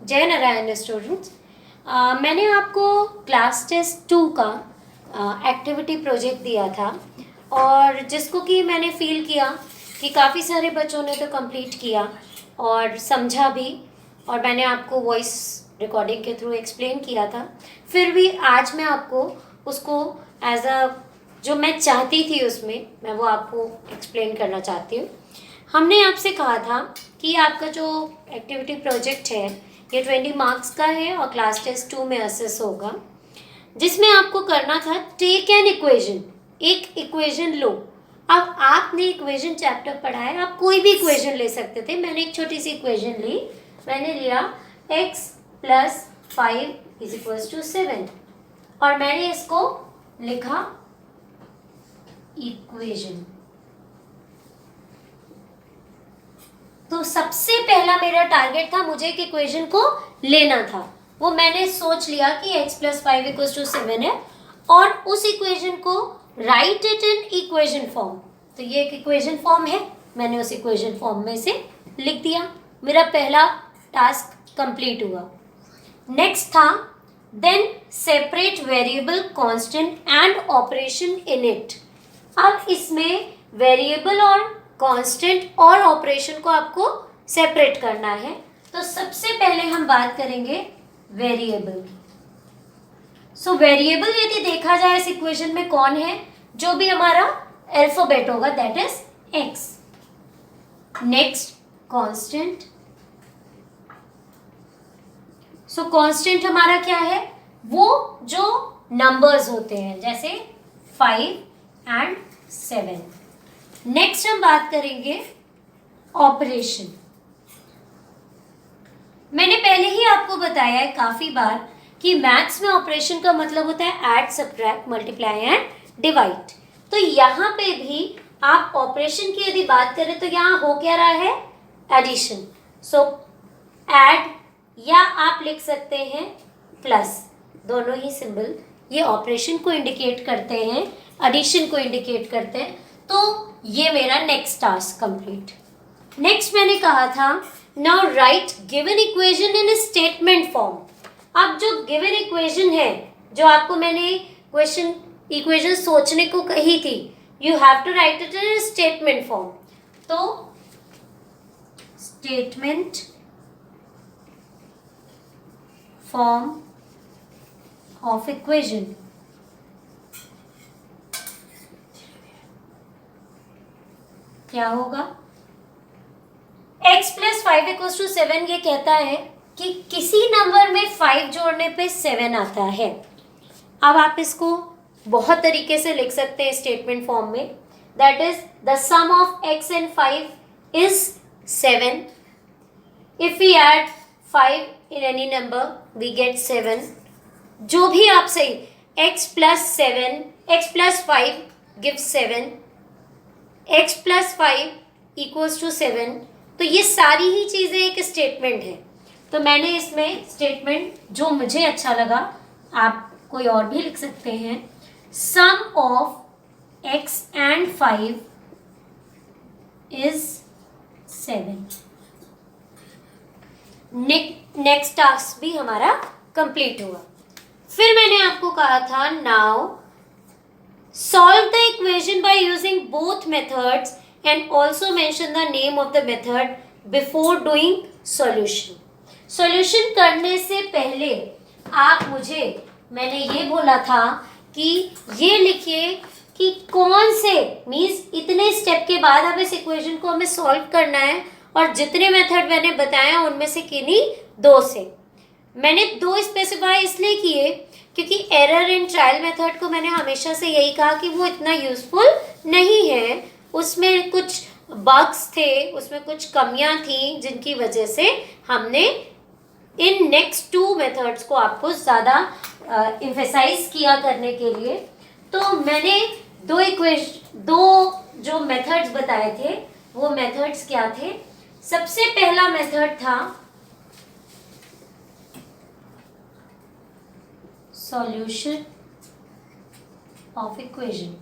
जय नारायण स्टूडेंट्स। मैंने आपको क्लास टेस्ट 2 का एक्टिविटी प्रोजेक्ट दिया था और जिसको कि मैंने फील किया कि काफ़ी सारे बच्चों ने तो कंप्लीट किया और समझा भी, और मैंने आपको वॉइस रिकॉर्डिंग के थ्रू एक्सप्लेन किया था। फिर भी आज मैं आपको उसको एज अ जो मैं चाहती थी उसमें मैं वो आपको एक्सप्लेन करना चाहती हूँ। हमने आपसे कहा था कि आपका जो एक्टिविटी प्रोजेक्ट है ये 20 मार्क्स का है और क्लास टेस्ट 2 में असेस होगा, जिसमें आपको करना था टेक एन इक्वेशन। एक इक्वेशन लो। अब आपने इक्वेशन चैप्टर पढ़ा है, आप कोई भी इक्वेशन ले सकते थे। मैंने एक छोटी सी इक्वेशन ली, मैंने लिया x plus 5 is equals to 7 और मैंने इसको लिखा इक्वेशन। तो सबसे पहला मेरा टारगेट था, मुझे एक इक्वेशन को लेना था। वो मैंने सोच लिया कि x प्लस 5 इक्वल्स टू 7 है और उस इक्वेशन को right it in equation form. तो ये एक इक्वेशन फॉर्म है, मैंने उस इक्वेशन फॉर्म में से लिख दिया। मेरा पहला टास्क कंप्लीट हुआ। नेक्स्ट था then separate variable constant and operation in it. अब इसमें वेरिएबल और कांस्टेंट और ऑपरेशन को आपको सेपरेट करना है। तो सबसे पहले हम बात करेंगे वेरिएबल की। सो वेरिएबल यदि देखा जाए इस इक्वेशन में कौन है, जो भी हमारा अल्फाबेट होगा that is x. Next constant. So constant हमारा क्या है, वो जो नंबर्स होते हैं जैसे 5 एंड 7। नेक्स्ट हम बात करेंगे ऑपरेशन। मैंने पहले ही आपको बताया है काफी बार कि मैथ्स में ऑपरेशन का मतलब होता है add, subtract, multiply and divide. तो यहाँ पे भी आप ऑपरेशन की यदि बात करें तो यहाँ हो क्या रहा है, एडिशन। सो ऐड या आप लिख सकते हैं प्लस, दोनों ही सिंबल ये ऑपरेशन को इंडिकेट करते हैं, एडिशन को इंडिकेट करते हैं। तो ये मेरा नेक्स्ट टास्क कंप्लीट। नेक्स्ट मैंने कहा था now right given equation in statement form. अब जो गिवन इक्वेशन है, जो आपको मैंने इक्वेशन सोचने को कही थी, you have to write it in statement form. तो स्टेटमेंट फॉर्म ऑफ इक्वेशन। क्या होगा, x प्लस 5 इक्वल्स टू 7 ये कहता है कि किसी नंबर में 5 जोड़ने पे 7 आता है। अब आप इसको बहुत तरीके से लिख सकते हैं स्टेटमेंट फॉर्म में, that is the sum of x and 5 is 7। If we add 5 in any number we get 7। जो भी आप सही, x plus 7, x plus 5 gives 7, x plus 5 equals to 7। तो ये सारी ही चीज़ें एक स्टेटमेंट है। तो मैंने इसमें स्टेटमेंट जो मुझे अच्छा लगा, आप कोई और भी लिख सकते हैं, sum of x and 5 is 7। Next task भी हमारा कंप्लीट हुआ। फिर मैंने आपको कहा था now solve the equation by using both methods and also mention the name of the method before doing solution. Solution करने से पहले आप मुझे, मैंने ये बोला था कि ये लिखिए कि कौन से मीन्स इतने स्टेप के बाद अब इस इक्वेशन को हमें सॉल्व करना है और जितने मेथड मैंने बताया उनमें से किन्हीं दो से। मैंने दो स्पेसिफाई इसलिए किए क्योंकि एरर इन ट्रायल मेथड को मैंने हमेशा से यही कहा कि वो इतना यूज़फुल नहीं है, उसमें कुछ बग्स थे, उसमें कुछ कमियां थी जिनकी वजह से हमने इन नेक्स्ट 2 मेथड्स को आपको ज़्यादा एम्फेसाइज किया करने के लिए। तो मैंने दो जो मेथड्स बताए थे वो मेथड्स क्या थे। सबसे पहला मेथड था सॉल्यूशन ऑफ इक्वेशन।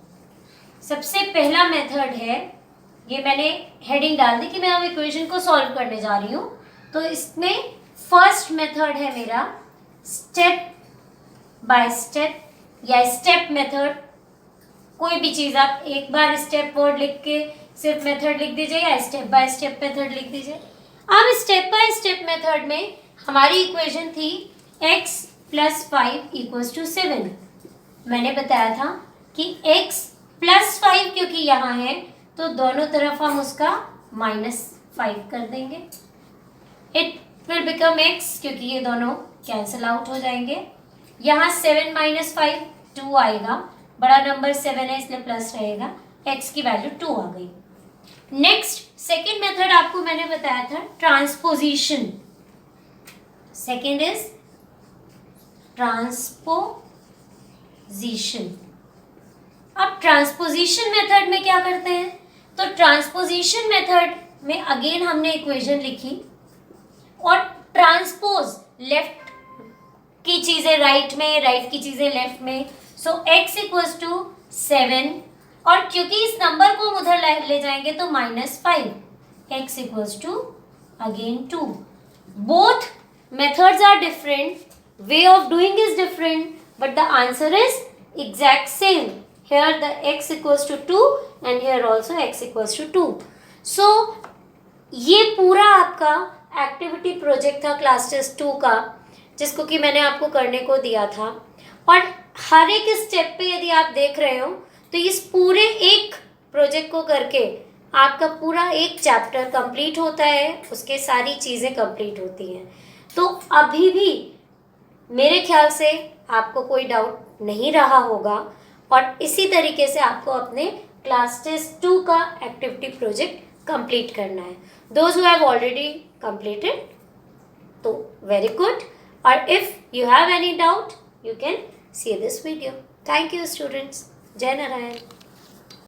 सबसे पहला मेथड है, ये मैंने हेडिंग डाल दी कि मैं अब इक्वेशन को सॉल्व करने जा रही हूँ। तो इसमें फर्स्ट मेथड है मेरा स्टेप बाय स्टेप या स्टेप मेथड। कोई भी चीज़ आप एक बार स्टेप वर्ड लिख के सिर्फ मेथड लिख दीजिए या स्टेप बाय स्टेप मेथड लिख दीजिए। अब स्टेप बाय स्टेप मेथड में हमारी इक्वेशन थी x + 5 = 7। मैंने बताया था कि x + 5 क्योंकि यहाँ है तो दोनों तरफ हम उसका -5 कर देंगे। इट विल बिकम x क्योंकि ये दोनों कैंसिल आउट हो जाएंगे। यहाँ 7 - 5 2 आएगा, बड़ा नंबर 7 है इसलिए प्लस रहेगा, x की वैल्यू 2 आ गई। नेक्स्ट सेकेंड मेथड आपको मैंने बताया था ट्रांसपोजिशन। Second is transposition. अब ट्रांसपोजिशन मेथड में क्या करते हैं, तो ट्रांसपोजिशन मेथड में अगेन हमने इक्वेशन लिखी और ट्रांसपोज लेफ्ट की चीजें राइट में, राइट की चीजें लेफ्ट में। सो x = 7 और क्योंकि इस नंबर को हम उधर ले जाएंगे तो -5, x = again 2। Both methods are different, way of doing is different, but the answer is exact same. Here the x = 2 and here also x = 2. So ये पूरा आपका एक्टिविटी प्रोजेक्ट था क्लास टेस्ट 2 का, जिसको कि मैंने आपको करने को दिया था। और हर एक स्टेप पे यदि आप देख रहे हो तो इस पूरे एक प्रोजेक्ट को करके आपका पूरा एक चैप्टर कंप्लीट होता है, उसके सारी चीज़ें कंप्लीट होती हैं। तो अभी भी मेरे ख्याल से आपको कोई डाउट नहीं रहा होगा और इसी तरीके से आपको अपने क्लास टेस्ट 2 का एक्टिविटी प्रोजेक्ट कंप्लीट करना है। Those who have already completed, तो वेरी गुड। और if you have any doubt you can see this video. Thank you students. Jai Narayan.